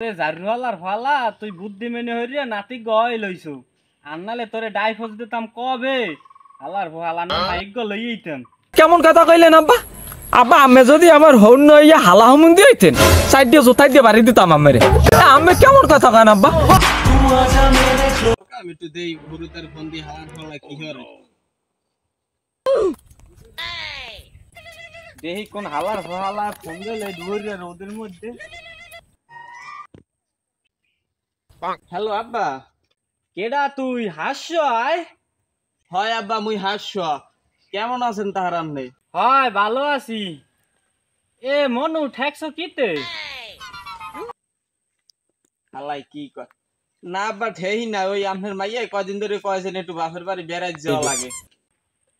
জারুয়ালার ফালা তুই বুদ্ধি মেনে হইয়া নাতি গয় লইছু আন্নালে তোরে ডাইভোর্স দিতাম কবে আলার ফালা না মাইক গ লইইতাম। কেমন কথা কইলেন আব্বা? আব্বা আমি যদি আমার হন নইয়া হালা হুমুন দিইতেন সাইড দিয়ে জোতাই দিয়ে বাড়ি দিতাম আমারে। আমি কেমন কথা কন আব্বা? আমি তো দেই গুরুতার ফোন দি হালার ফালা কি হরে দেহি কোন হালার ফালা ফোন দিলে ধরে রোদের মধ্যে। হ্যালো আব্বা। কেডা তুই হাস্য আয়? হয় আব্বা মুই হাস্য। কেমন আছেন তাহার আমনে? হয় ভালো আছি। এ মনু ঠেকছ কিতে? হালাই কি কয় না আব্বা ঠেহি না, ওই আপনার মাইয়া কদিন ধরে কয়েছেন একটু বাপের বাড়ি বেড়াই যাওয়া লাগে।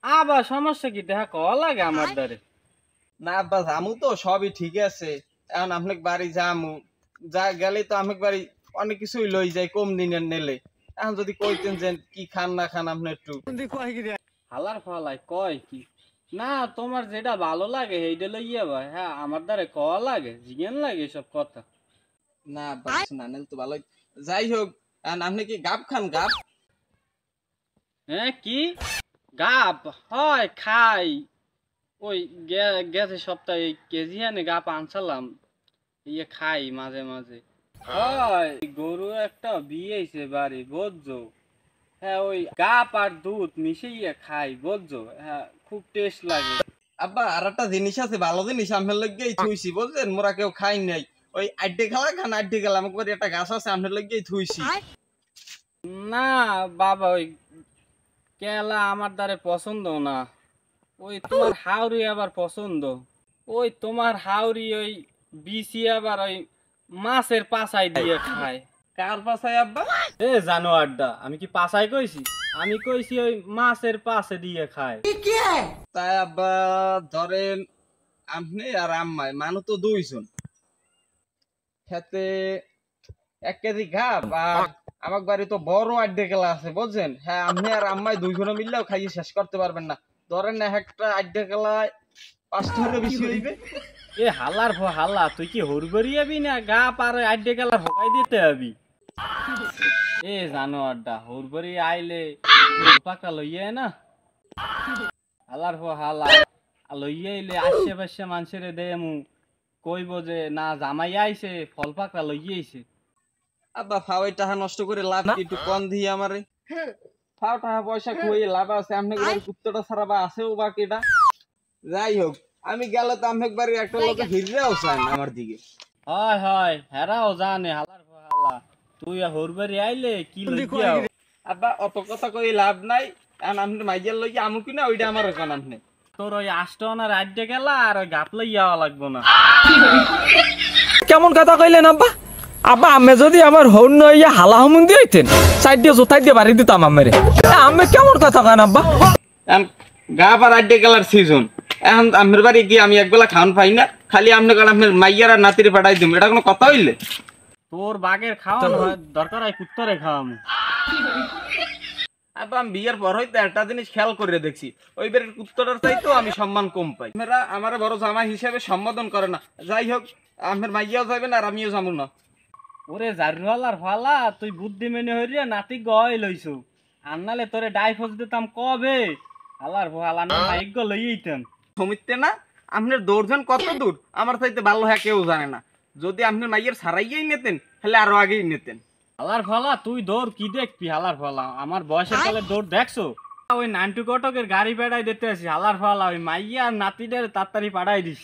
আবার সমস্যা কি দেখা ক লাগে আমার দ্বারে? না আব্বা জামু তো সবই ঠিক আছে, এখন আপনাকে বাড়ি যামু, যা গেলে তো আপনাকে বাড়ি অনেক কিছুই লই যায় কম দিনের নেলে। এখন যদি কইতেন যে কি খান না খান আপনি একটু। হালার ফালাই কয় কি না তোমার যেটা ভালো লাগে সেইটা লইয়া ভাই। হ্যাঁ আমার দ্বারে ক লাগে জিজ্ঞেন লাগে সব কথা। না আব্বা না নেল তো ভালো। যাই হোক এখন আপনি কি গাব খান? গাব হ্যাঁ কি গাপ হয় খাই। ওই গেছে সপ্তাহে কেজি হানে গাপ আনছিলাম, ইয়ে খাই মাঝে মাঝে। হয় গরু একটা বিয়েছে বাড়ি বুঝছো। হ্যাঁ ওই গাপ আর দুধ মিশিয়ে খাই বুঝছো। হ্যাঁ খুব টেস্ট লাগে। আব্বা আর একটা জিনিস আছে, ভালো জিনিস আপনার লগেই থুইছি বুঝছেন, মোরা কেউ খাই নাই। ওই আড্ডে খেলা খান, আড্ডে খেলা আমাকে বাড়ি একটা গাছ আছে আপনার লগেই থুইছি। না বাবা ওই কেলা আমার দ্বারে পছন্দ না। ওই তোমার হাওড়ি আবার পছন্দ। ওই তোমার হাওড়ি ওই বিসি আবার ওই মাছের পাছাই দিয়ে খায়। কার পাশায় আব্বা? এ জানোয়ারটা আমি কি পাছাই কইছি? আমি কইছি ওই মাছের পাশে দিয়ে খায়। তাই আব্বা ধরেন আপনি আর আম্মাই মানুষ তো দুইজন, খেতে 1 কেজি ঘাপ আর আমার বাড়ি তো বড় আড্ডে গেলা আছে বুঝছেন। হ্যাঁ আপনি আর আম্মাই দুইজনে মিললেও খাইয়ে শেষ করতে পারবেন না। ধরেন না একটা আড্ডে গেলায় 5 টাকা বেশি হইবে। এ হালার হাল্লা তুই কি হুড়গড়ি যাবি না গা পারে আড্ডে গেলা ভকাই দিতে হবি? এ জানোয়ারটা হুড়গড়ি আইলে পাকা লইয়ে না হালার হালা লইয়ে আইলে আশেপাশে মানুষের দেমু কইব যে না জামাই আইছে ফল পাকড়া লইয়ে আইছে। আব্বা ফাওয়াই টাকা নষ্ট করে লাভ কি? একটু কম দিই আমারে। ফাও টাকা পয়সা খুঁয়ে লাভ আছে? আপনাকে বাড়ি কুত্তটা ছাড়া বা আছেও বা কেটা? যাই হোক আমি গেলে তো আপনাকে বাড়ি একটা লোক হিররাও চায় না আমার দিকে। হয় হয় হেরাও জানে হালার হাল্লা তুই হুড়গড়ি আইলে কি লইয়া। আব্বা অত কথা কই লাভ নাই, এখন আপনি মাইয়ার লইয়া আমু কিনা ওইটা আমার এখন আপনি। তোর ওই আষ্টনার আড্ডে গেলা আর ওই গাপ লইয়া লাগবো না। কেমন কথা কইলেন আব্বা? আব্বা আমি যদি আমার হন নইয়া হালা হুমুন দিইতেন সাইড দিয়ে জোতাই দিয়ে বাড়ি দিতাম আমারে। আমি কেমন কথা কন আব্বা? এখন গা পার আড্ডে গেলার সিজন, এখন আপনার বাড়ি গিয়ে আমি একবেলা খাওয়ান পাই না, খালি আপনি কারণ আপনার মাইয়ার আর নাতিরে পাঠাই দিব, এটা কোনো কথা হইলে? তোর বাগের খাওয়া দরকার হয় কুত্তরে খাওয়াম। আব্বা আমি বিয়ের পর হইতে একটা জিনিস খেয়াল করে দেখছি, ওই বাড়ির কুত্তটার চাইতেও আমি সম্মান কম পাই। আপনারা আমার বড় জামাই হিসেবে সম্বোধন করে না। যাই হোক আপনার মাইয়াও যাবেন আর আমিও যাবো না। ওরে জারুয়ালার ফালা তুই বুদ্ধি মেনে হইয়া নাতি গয় লইছু আন্নালে তোরে ডাইভোর্স দিতাম কবে হালার ফালা না মাইক গ লইইতাম। সমিতে না আপনার দৌড়ঝান কত দূর আমার চাইতে ভালো হয় কেউ জানে না। যদি আপনার মাইয়ের সারাইয়াই নিতেন তাহলে আরো আগেই নিতেন। হালার ফালা তুই দৌড় কি দেখবি? হালার ফালা আমার বয়সের কালে দৌড় দেখছো? ওই 92 কটকের গাড়ি পাঠাই দিতে আসি হালার ফালা ওই মাইয়া আর নাতিদের তাড়াতাড়ি পাঠাই দিস।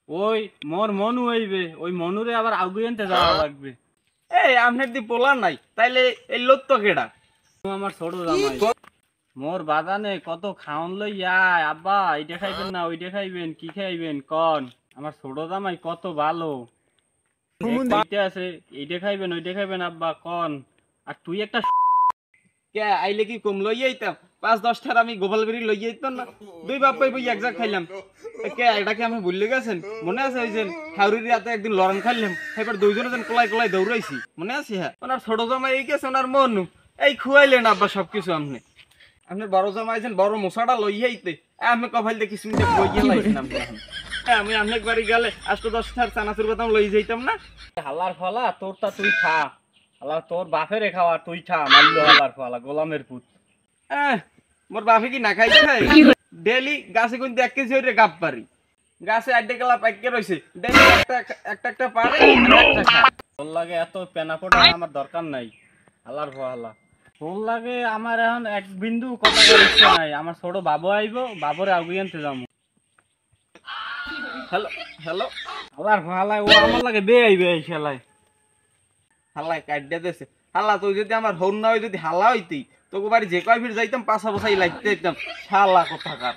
ওই মোর মনু হইবে, ওই মনুরে আবার আগুয়ে আনতে যাওয়া লাগবে। এই আপনার দি পোলা নাই তাইলে এই লোক তো কেডা? আমার ছোট জামাই মোর বাদানে কত খাওন লইয়া আব্বা এইটা খাইবেন না ওইটা খাইবেন, কি খাইবেন কন? আমার ছোট জামাই কত ভালো এইটা আছে, এইটা খাইবেন ওইটা খাইবেন আব্বা কন। আর তুই একটা কে আইলে কি কম লইয়া আইতাম? 5-10 টার আমি গোপাল বেরি লইয়া আইতাম না? দুই বাপ পাই বই এক জায়গা খাইলাম। কে এটাকে আমি ভুলে গেছেন? মনে আছে ওই যে হাউরির রাতে একদিন লড়ন খাইলাম, এবার দুইজনে যেন কোলাই কোলাই দৌড়াইছি, মনে আছে? হ্যাঁ ওনার ছোট জামাই এই গেছে, ওনার মনু এই খুয়াইলেন আব্বা সবকিছু। আপনি আপনার বড় জামাই আছেন বড় মশাটা লইয়া আইতে, আমি কপাল দেখি শুনতে বইয়া লাইছেন আপনি। আমি অনেক বাড়ি গেলে 8-10 চানাচুর বাদাম লই যাইতাম না। হালার ফালা তোরটা তুই খা, হালা তোর বাপেরে খাওয়া তুই খা, মারলো হালার ফালা গোলামের পুত। মোর বাপে কি না খাইছে? ডেলি গাছে কিন্তু 1 কেজি হইরে গাপ পারি, গাছে 8 গেলা পাইকে রইছে, ডেলি একটা পারে একটা খায়। তোর লাগে এত পেনাপোটা আমার দরকার নাই হালার ফালা। তোর লাগে আমার এখন এক বিন্দু কথা করার ইচ্ছা নাই। আমার ছোট বাবু আইবো, বাবুরে আগুই আনতে যাবো। হ্যালো হ্যালো, হালার ফালা ও আমার লাগে বে আইবে এই খেলায়। হাল্লা কাইডা দেছে। হাল্লা তুই যদি আমার হন না হয়, যদি হাল্লা হইতি তোকে বাড়ি যে কয় ফির যাইতাম, পাশা বসাই লাগতে যাইতাম। শালা কোথাকার।